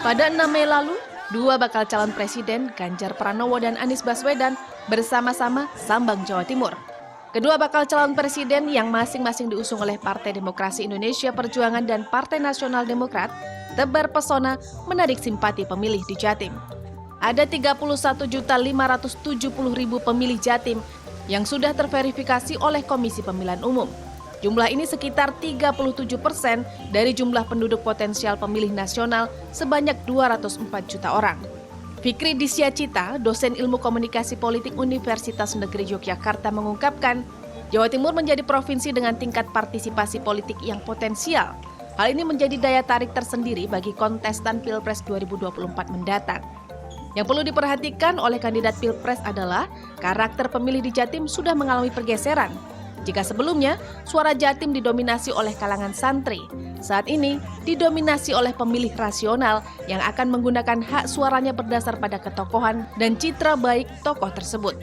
Pada 6 Mei lalu, dua bakal calon presiden Ganjar Pranowo dan Anies Baswedan bersama-sama sambang Jawa Timur. Kedua bakal calon presiden yang masing-masing diusung oleh Partai Demokrasi Indonesia Perjuangan dan Partai Nasional Demokrat tebar pesona menarik simpati pemilih di Jatim. Ada 31.570.000 pemilih Jatim yang sudah terverifikasi oleh Komisi Pemilihan Umum. Jumlah ini sekitar 37% dari jumlah penduduk potensial pemilih nasional sebanyak 204 juta orang. Fikri Disyacita, dosen ilmu komunikasi politik Universitas Negeri Yogyakarta mengungkapkan, Jawa Timur menjadi provinsi dengan tingkat partisipasi politik yang potensial. Hal ini menjadi daya tarik tersendiri bagi kontestan Pilpres 2024 mendatang. Yang perlu diperhatikan oleh kandidat Pilpres adalah karakter pemilih di Jatim sudah mengalami pergeseran. Jika sebelumnya, suara Jatim didominasi oleh kalangan santri, saat ini didominasi oleh pemilih rasional yang akan menggunakan hak suaranya berdasar pada ketokohan dan citra baik tokoh tersebut.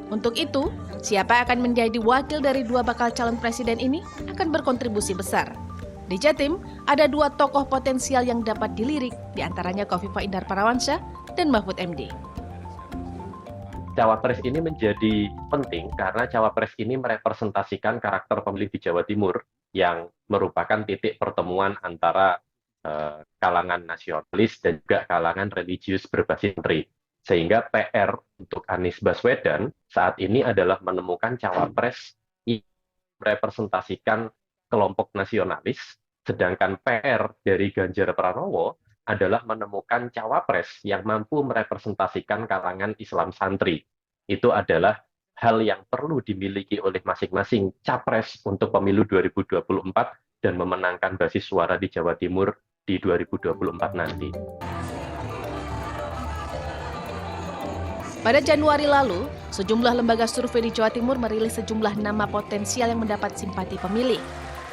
Untuk itu, siapa akan menjadi wakil dari dua bakal calon presiden ini akan berkontribusi besar. Di Jatim, ada dua tokoh potensial yang dapat dilirik, diantaranya Khofifah Indar Parawansyah dan Mahfud MD. Cawapres ini menjadi penting karena Cawapres ini merepresentasikan karakter pemilih di Jawa Timur yang merupakan titik pertemuan antara kalangan nasionalis dan juga kalangan religius berbasis santri. Sehingga PR untuk Anies Baswedan saat ini adalah menemukan Cawapres yang merepresentasikan kelompok nasionalis, sedangkan PR dari Ganjar Pranowo adalah menemukan cawapres yang mampu merepresentasikan kalangan Islam santri. Itu adalah hal yang perlu dimiliki oleh masing-masing capres untuk pemilu 2024 dan memenangkan basis suara di Jawa Timur di 2024 nanti. Pada Januari lalu, sejumlah lembaga survei di Jawa Timur merilis sejumlah nama potensial yang mendapat simpati pemilih.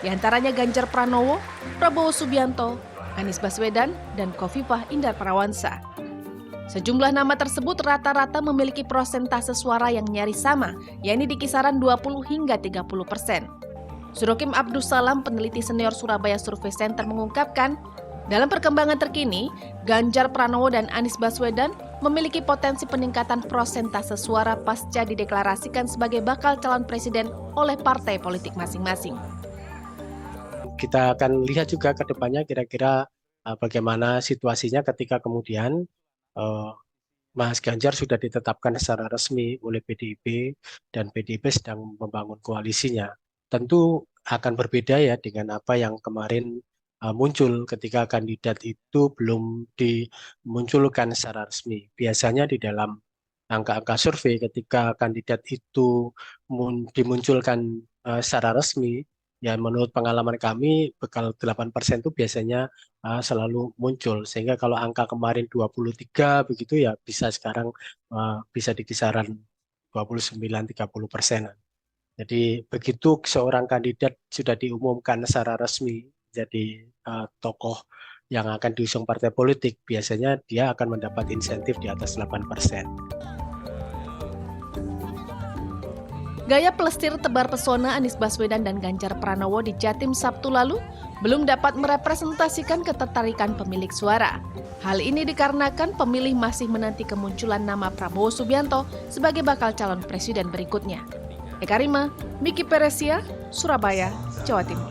Di antaranya Ganjar Pranowo, Prabowo Subianto, Anies Baswedan, dan Khofifah Indar Parawansyah. Sejumlah nama tersebut rata-rata memiliki persentase suara yang nyaris sama, yakni di kisaran 20 hingga 30%. Surokim Abdussalam, peneliti senior Surabaya Survey Center mengungkapkan, dalam perkembangan terkini, Ganjar Pranowo dan Anies Baswedan memiliki potensi peningkatan persentase suara pasca dideklarasikan sebagai bakal calon presiden oleh partai politik masing-masing. Kita akan lihat juga ke depannya kira-kira bagaimana situasinya ketika kemudian Mas Ganjar sudah ditetapkan secara resmi oleh PDIP dan PDIP sedang membangun koalisinya. Tentu akan berbeda ya dengan apa yang kemarin muncul ketika kandidat itu belum dimunculkan secara resmi. Biasanya di dalam angka-angka survei ketika kandidat itu dimunculkan secara resmi, ya menurut pengalaman kami bekal 8% itu biasanya selalu muncul. Sehingga kalau angka kemarin 23 begitu ya bisa sekarang bisa di kisaran 29-30%. Jadi begitu seorang kandidat sudah diumumkan secara resmi jadi tokoh yang akan diusung partai politik, biasanya dia akan mendapat insentif di atas 8%. Gaya plestir tebar pesona Anies Baswedan dan Ganjar Pranowo di Jatim Sabtu lalu belum dapat merepresentasikan ketertarikan pemilik suara. Hal ini dikarenakan pemilih masih menanti kemunculan nama Prabowo Subianto sebagai bakal calon presiden berikutnya. Eka Rima, Miki Peresia, Surabaya, Jawa Timur.